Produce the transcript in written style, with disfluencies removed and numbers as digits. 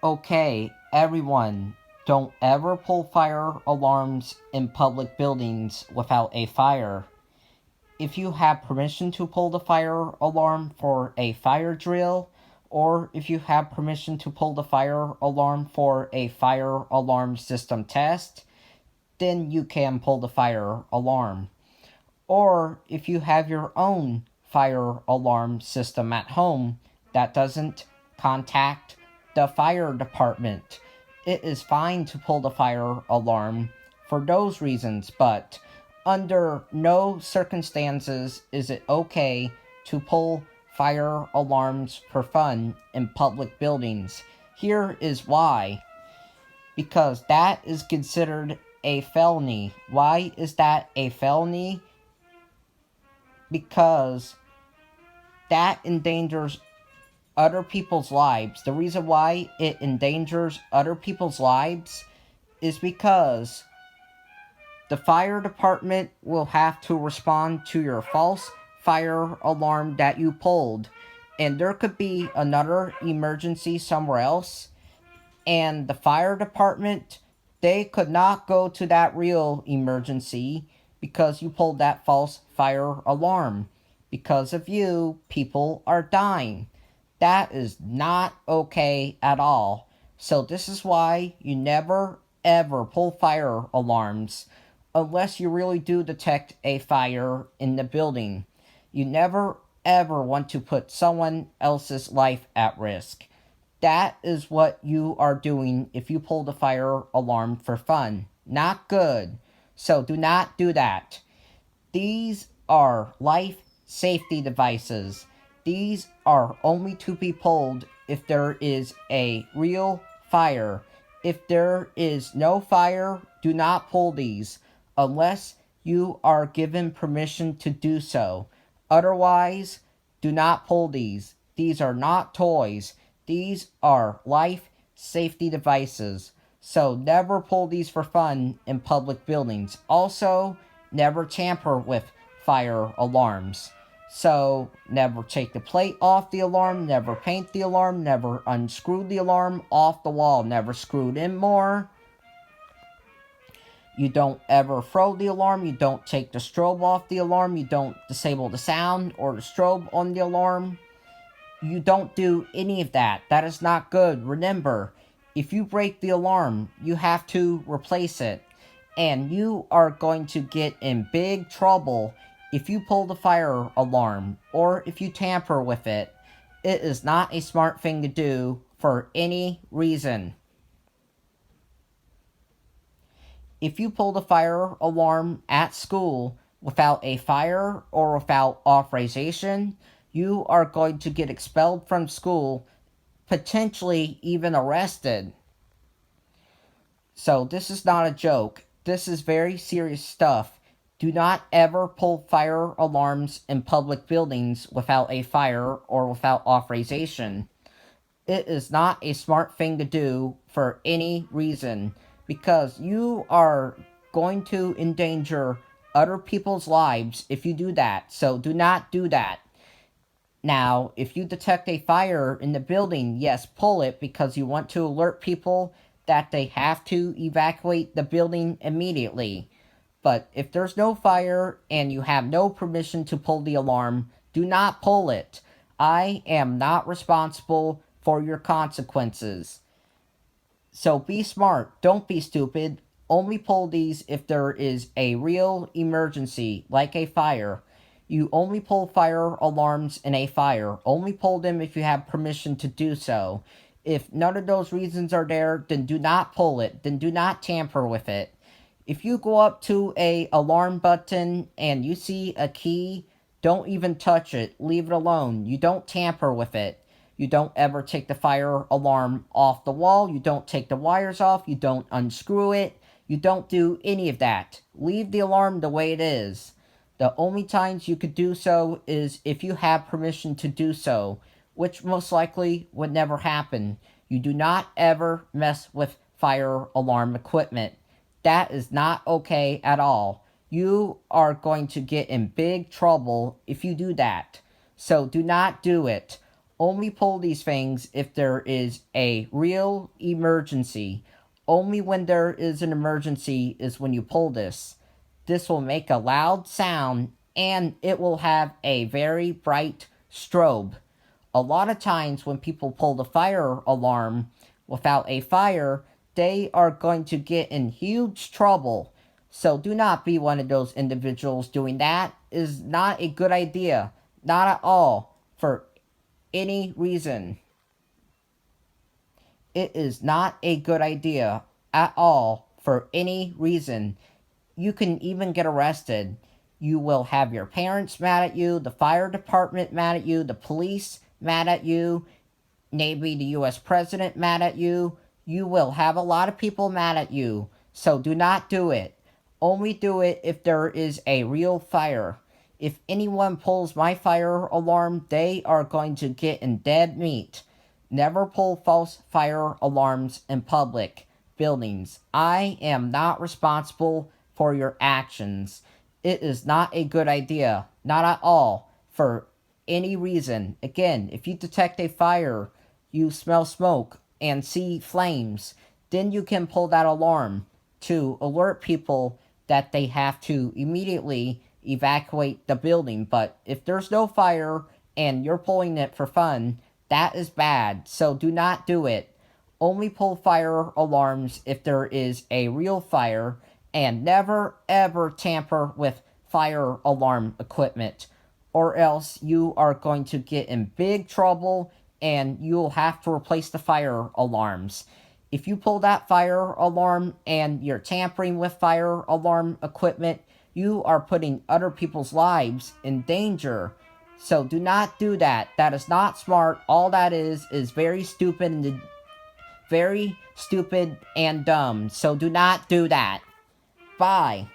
Okay, everyone, don't ever pull fire alarms in public buildings without a fire. If you have permission to pull the fire alarm for a fire drill, or if you have permission to pull the fire alarm for a fire alarm system test, then you can pull the fire alarm. Or if you have your own fire alarm system at home that doesn't contact the fire department, it is fine to pull the fire alarm for those reasons, but under no circumstances is it okay to pull fire alarms for fun in public buildings. Here is why. Because that is considered a felony. Why is that a felony? Because that endangers other people's lives. The reason why it endangers other people's lives is because the fire department will have to respond to your false fire alarm that you pulled. And there could be another emergency somewhere else. And the fire department, they could not go to that real emergency because you pulled that false fire alarm. Because of you, people are dying. That is not okay at all. So this is why you never ever pull fire alarms unless you really do detect a fire in the building. You never ever want to put someone else's life at risk. That is what you are doing if you pull the fire alarm for fun. Not good. So do not do that. These are life safety devices. These are only to be pulled if there is a real fire. If there is no fire, do not pull these unless you are given permission to do so. Otherwise, do not pull these. These are not toys. These are life safety devices. So never pull these for fun in public buildings. Also, never tamper with fire alarms. So, never take the plate off the alarm, never paint the alarm, never unscrew the alarm off the wall, never screw it in more. You don't ever throw the alarm, you don't take the strobe off the alarm, you don't disable the sound or the strobe on the alarm. You don't do any of that. That is not good. Remember, if you break the alarm, you have to replace it. And you are going to get in big trouble if you pull the fire alarm or if you tamper with it. It is not a smart thing to do for any reason. If you pull the fire alarm at school without a fire or without authorization, you are going to get expelled from school, potentially even arrested. So this is not a joke. This is very serious stuff. Do not ever pull fire alarms in public buildings without a fire or without authorization. It is not a smart thing to do for any reason because you are going to endanger other people's lives if you do that. So do not do that. Now, if you detect a fire in the building, yes, pull it because you want to alert people that they have to evacuate the building immediately. But if there's no fire and you have no permission to pull the alarm, do not pull it. I am not responsible for your consequences. So be smart, don't be stupid. Only pull these if there is a real emergency, like a fire. You only pull fire alarms in a fire. Only pull them if you have permission to do so. If none of those reasons are there, then do not pull it. Then do not tamper with it. If you go up to a alarm button and you see a key, don't even touch it. Leave it alone. You don't tamper with it. You don't ever take the fire alarm off the wall. You don't take the wires off. You don't unscrew it. You don't do any of that. Leave the alarm the way it is. The only times you could do so is if you have permission to do so, which most likely would never happen. You do not ever mess with fire alarm equipment. That is not okay at all. You are going to get in big trouble if you do that. So do not do it. Only pull these things if there is a real emergency. Only when there is an emergency is when you pull this. This will make a loud sound and it will have a very bright strobe. A lot of times when people pull the fire alarm without a fire, they are going to get in huge trouble. So do not be one of those individuals doing that. Is not a good idea. Not at all. For any reason. It is not a good idea at all for any reason. You can even get arrested. You will have your parents mad at you, the fire department mad at you, the police mad at you, maybe the US president mad at you. You will have a lot of people mad at you. So do not do it. Only do it if there is a real fire. If anyone pulls my fire alarm, they are going to get in dead meat. Never pull false fire alarms in public buildings. I am not responsible for your actions. It is not a good idea. Not at all. For any reason. Again, if you detect a fire, you smell smoke and see flames, then you can pull that alarm to alert people that they have to immediately evacuate the building. But if there's no fire and you're pulling it for fun, that is bad. So do not do it. Only pull fire alarms if there is a real fire, and never ever tamper with fire alarm equipment, or else you are going to get in big trouble and you'll have to replace the fire alarms. If you pull that fire alarm and you're tampering with fire alarm equipment, you are putting other people's lives in danger. So do not do that. That is not smart. All that is very stupid and dumb. So do not do that. Bye.